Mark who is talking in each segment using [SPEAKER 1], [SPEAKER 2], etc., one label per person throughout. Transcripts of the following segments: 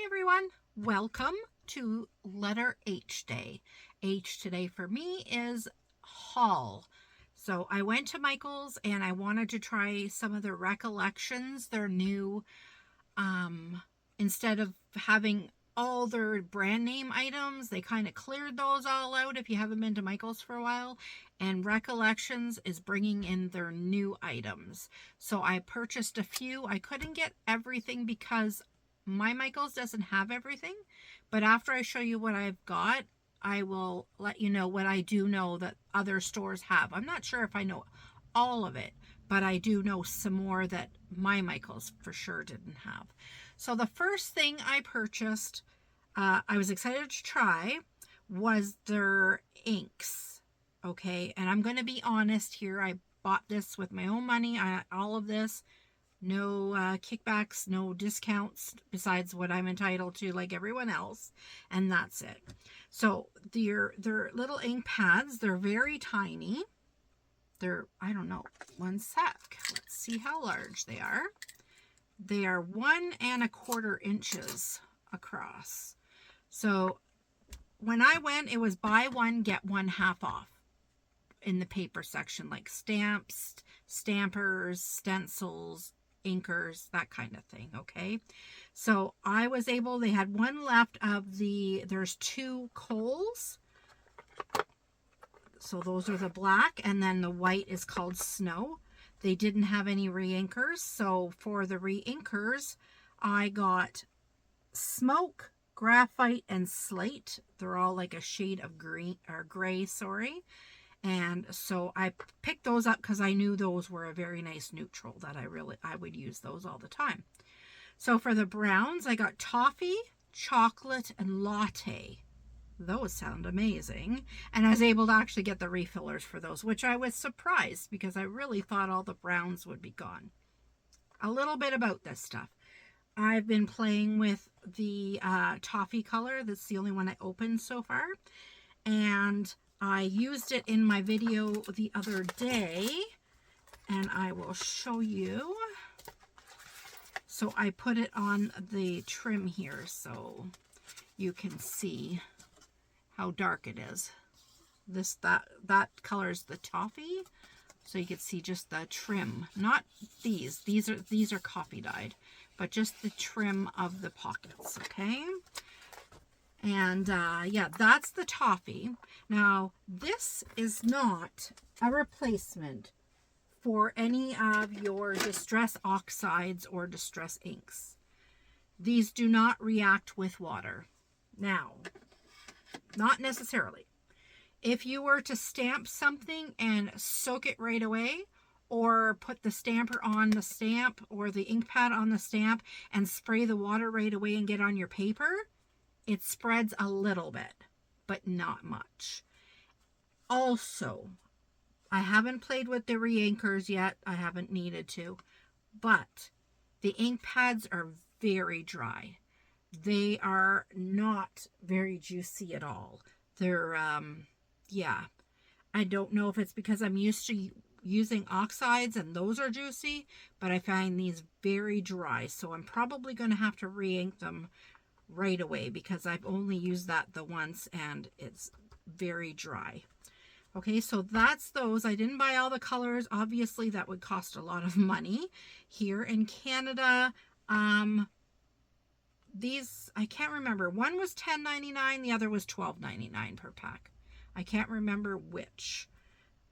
[SPEAKER 1] Hi everyone, welcome to letter H day. H today for me is haul. So I went to Michael's and I wanted to try some of their recollections, their new, instead of having all their brand name items, they kind of cleared those all out if you haven't been to Michael's for a while. And Recollections is bringing in their new items. So I purchased a few. I couldn't get everything because my Michael's doesn't have everything. But after I show you what I've got, I will let you know what I do know that other stores have. I'm not sure if I know all of it, but I do know some more that my Michael's for sure didn't have. So the first thing I purchased, I was excited to try, was their inks. Okay, and I'm going to be honest here. I bought this with my own money. All of this, no kickbacks, no discounts besides what I'm entitled to like everyone else, and that's it. So their little ink pads, they're very tiny. They're, I don't know, one sec. Let's see how large they are. They are 1¼ inches across. So when I went, it was buy one, get one half off in the paper section, like stamps, stampers, stencils, inkers, that kind of thing. Okay. So I was able, they had one left of there's two coals. So those are the black, and then the white is called Snow. They didn't have any re-inkers, so for the re-inkers, I got Smoke, Graphite, and Slate. They're all like a shade of green or gray, sorry. And so I picked those up because I knew those were a very nice neutral that I would use those all the time. So for the browns, I got Toffee, Chocolate, and Latte. Those sound amazing. And I was able to actually get the refillers for those, which I was surprised because I really thought all the browns would be gone. A little bit about this stuff. I've been playing with the toffee color. That's the only one I opened so far. And I used it in my video the other day. And I will show you. So I put it on the trim here so you can see how dark it is. That color is the toffee, so you can see just the trim, not these are coffee dyed, but just the trim of the pockets. Okay, and yeah, that's the toffee. Now this is not a replacement for any of your distress oxides or distress inks. These do not react with water. Now, not necessarily. If you were to stamp something and soak it right away, or put the stamper on the stamp or the ink pad on the stamp and spray the water right away and get on your paper, it spreads a little bit, but not much. Also, I haven't played with the re-inkers yet. I haven't needed to, but the ink pads are very dry. They are not very juicy at all. They're, yeah. I don't know if it's because I'm used to using oxides and those are juicy, but I find these very dry. So I'm probably going to have to re-ink them right away because I've only used that the once and it's very dry. Okay, so that's those. I didn't buy all the colors. Obviously, that would cost a lot of money. Here in Canada, these, I can't remember. One was $10.99, the other was $12.99 per pack. I can't remember which.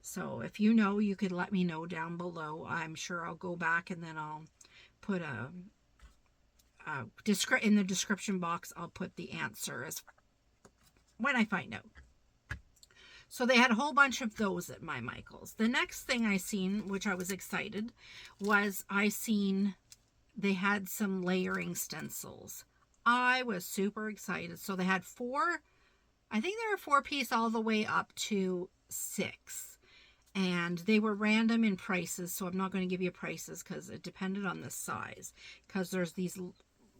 [SPEAKER 1] So if you know, you could let me know down below. I'm sure I'll go back and then I'll put in the description box, I'll put the answer as when I find out. So they had a whole bunch of those at my Michael's. The next thing I seen, which I was excited, was they had some layering stencils. I was super excited. So they had I think they were 4-piece all the way up to 6. And they were random in prices, so I'm not going to give you prices because it depended on the size. Because there's these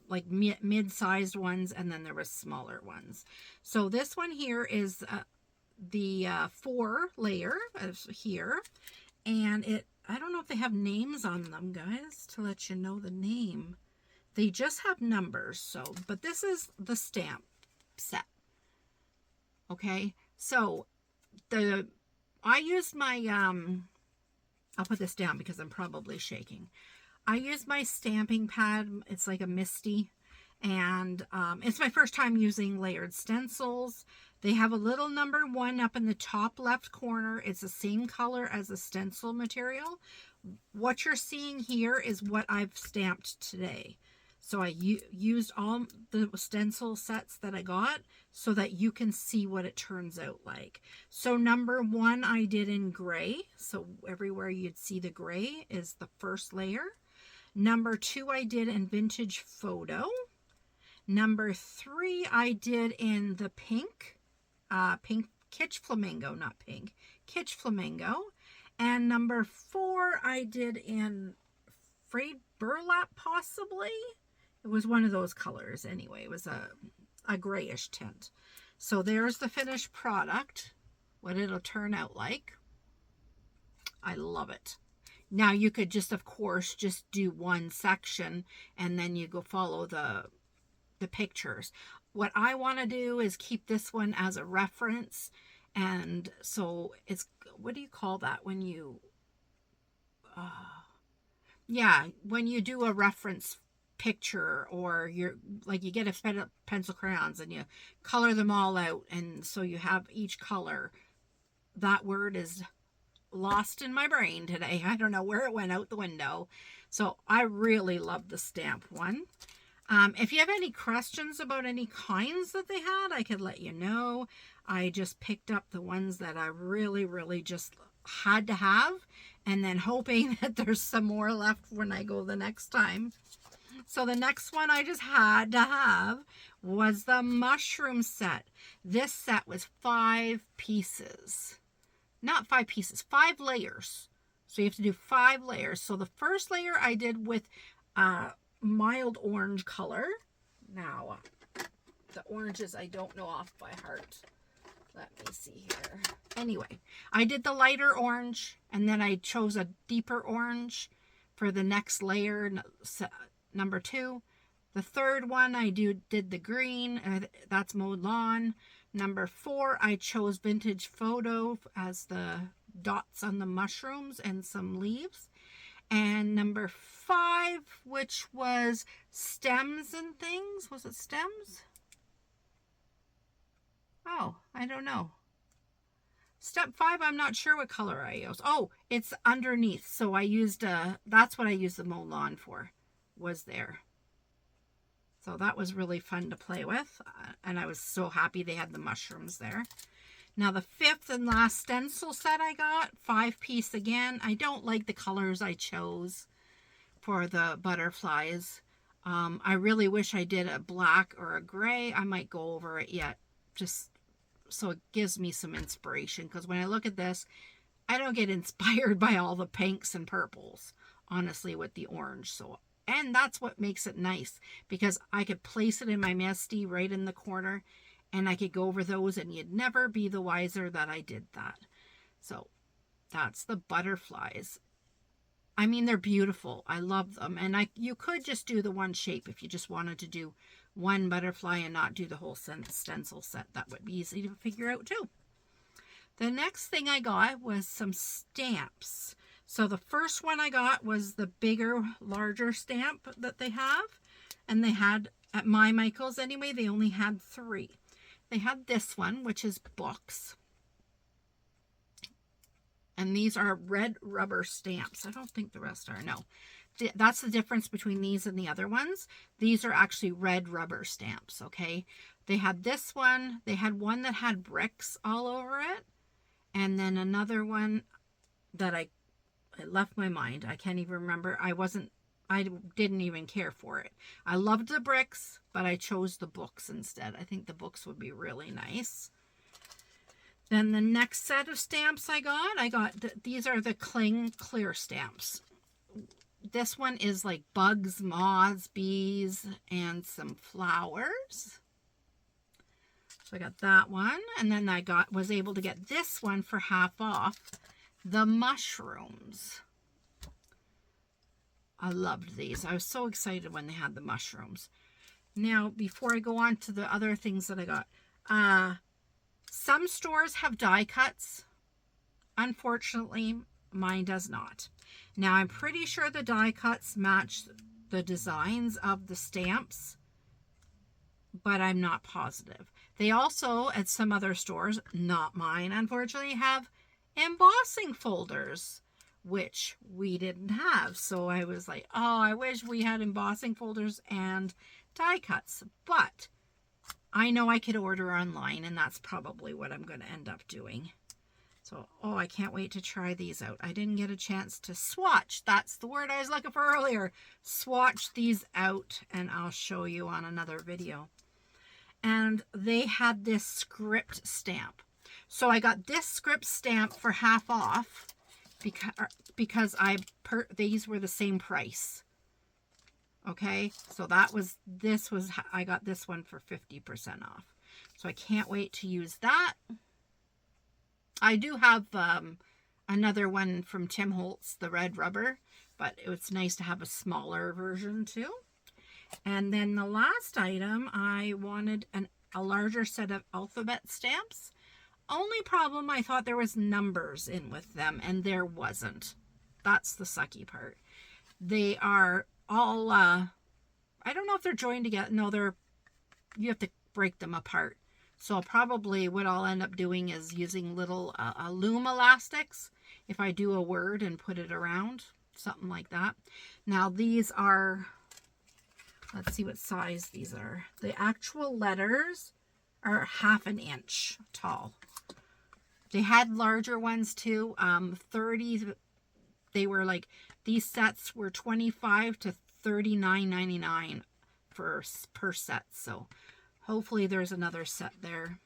[SPEAKER 1] like mid-sized ones and then there were smaller ones. So this one here is the 4 layer here. And I don't know if they have names on them, guys, to let you know the name. They just have numbers, so, but this is the stamp set. Okay, so I used my, I'll put this down because I'm probably shaking. I used my stamping pad. It's like a Misty. And it's my first time using layered stencils. They have a little number 1 up in the top left corner. It's the same color as the stencil material. What you're seeing here is what I've stamped today. So I used all the stencil sets that I got so that you can see what it turns out like. So number 1 I did in gray. So everywhere you'd see the gray is the first layer. Number 2 I did in vintage photo. Number 3 I did in the pink kitsch flamingo, not pink, kitsch flamingo. And number 4 I did in frayed burlap, possibly. It was one of those colors anyway. It was a grayish tint. So there's the finished product, what it'll turn out like. I love it. Now you could just, of course, just do one section and then you go follow the pictures. What I want to do is keep this one as a reference. And so it's, what do you call that when you, yeah, when you do a reference picture, or you're like, you get a set of pencil crayons and you color them all out, and so you have each color. That word is lost in my brain today. I don't know where it went out the window. So I really love the stamp one. If you have any questions about any kinds that they had, I could let you know. I just picked up the ones that I really just had to have, and then hoping that there's some more left when I go the next time. So the next one I just had to have was the mushroom set. This set was 5 pieces. Not 5 pieces, 5 layers. So you have to do 5 layers. So the first layer I did with mild orange color. Now, the oranges I don't know off by heart. Let me see here. Anyway, I did the lighter orange, and then I chose a deeper orange for the next layer, number 2. The third one I did the green, that's mowed lawn. Number 4, I chose vintage photo as the dots on the mushrooms and some leaves. And number 5, which was stems and things. Was it stems? Oh, I don't know. Step 5, I'm not sure what color I used. Oh, it's underneath. So I used, that's what I used the mow lawn for, was there. So that was really fun to play with. And I was so happy they had the mushrooms there. Now the 5th and last stencil set I got, 5-piece again. I don't like the colors I chose for the butterflies. I really wish I did a black or a gray. I might go over it yet, just so it gives me some inspiration. Because when I look at this, I don't get inspired by all the pinks and purples, honestly, with the orange. So, and that's what makes it nice, because I could place it in my Misty right in the corner, and I could go over those, and you'd never be the wiser that I did that. So that's the butterflies. I mean, they're beautiful. I love them. And you could just do the one shape if you just wanted to do one butterfly and not do the whole stencil set. That would be easy to figure out too. The next thing I got was some stamps. So the first one I got was the bigger, larger stamp that they have. And they had, at my Michael's anyway, they only had 3. They had this one, which is books. And these are red rubber stamps. I don't think the rest are. No. That's the difference between these and the other ones. These are actually red rubber stamps, okay? They had this one. They had one that had bricks all over it. And then another one that it left my mind. I can't even remember. I didn't even care for it. I loved the bricks, but I chose the books instead. I think the books would be really nice. Then the next set of stamps I got these are the Cling Clear stamps. This one is like bugs, moths, bees, and some flowers. So I got that one. And then I was able to get this one for half off, the mushrooms. I loved these. I was so excited when they had the mushrooms. Now, before I go on to the other things that I got, some stores have die cuts. Unfortunately, mine does not. Now, I'm pretty sure the die cuts match the designs of the stamps, but I'm not positive. They also, at some other stores, not mine, unfortunately, have embossing folders, which we didn't have. So I was like, oh, I wish we had embossing folders and die cuts. But I know I could order online, and that's probably what I'm going to end up doing. So, oh, I can't wait to try these out. I didn't get a chance to swatch. That's the word I was looking for earlier. Swatch these out, and I'll show you on another video. And they had this script stamp. So I got this script stamp for half off because these were the same price. Okay, so I got this one for 50% off. So I can't wait to use that. I do have another one from Tim Holtz, the red rubber, but it's nice to have a smaller version too. And then the last item, I wanted a larger set of alphabet stamps. Only problem, I thought there was numbers in with them, and there wasn't. That's the sucky part. They are all, I don't know if they're joined together. No, you have to break them apart. So probably what I'll end up doing is using little loom elastics if I do a word and put it around, something like that. Now these are, let's see what size these are. The actual letters are 1/2 inch tall. They had larger ones too, 30. They were like, these sets were $25 to $39.99 per set. So hopefully there's another set there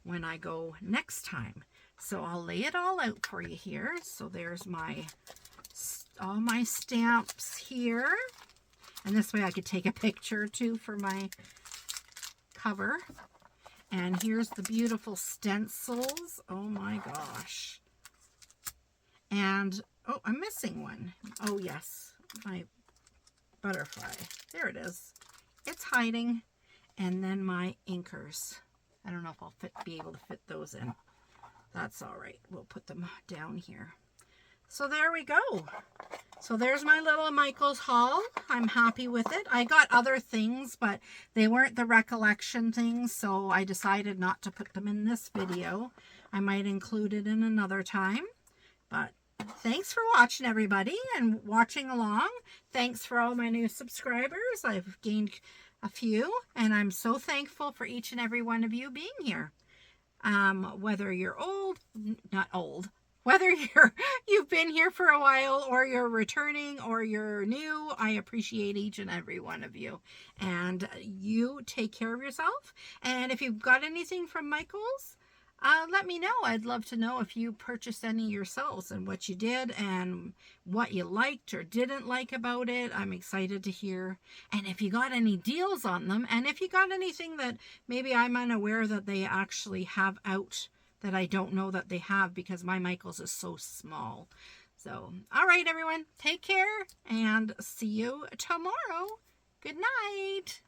[SPEAKER 1] when I go next time. So I'll lay it all out for you here. So there's all my stamps here. And this way I could take a picture too for my cover. And here's the beautiful stencils. Oh my gosh. And, oh, I'm missing one. Oh yes, my butterfly. There it is. It's hiding. And then my inkers. I don't know if I'll be able to fit those in. That's all right. We'll put them down here. So there we go. So there's my little Michael's haul. I'm happy with it. I got other things, but they weren't the recollection things, so I decided not to put them in this video. I might include it in another time. But thanks for watching, everybody, and watching along. Thanks for all my new subscribers. I've gained a few, and I'm so thankful for each and every one of you being here. Whether you're not old, whether you've been here for a while, or you're returning, or you're new, I appreciate each and every one of you. And you take care of yourself. And if you've got anything from Michael's, let me know. I'd love to know if you purchased any yourselves and what you did and what you liked or didn't like about it. I'm excited to hear. And if you got any deals on them, and if you got anything that maybe I'm unaware that they actually have out that I don't know that they have, because my Michael's is so small. So, all right, everyone, take care and see you tomorrow. Good night.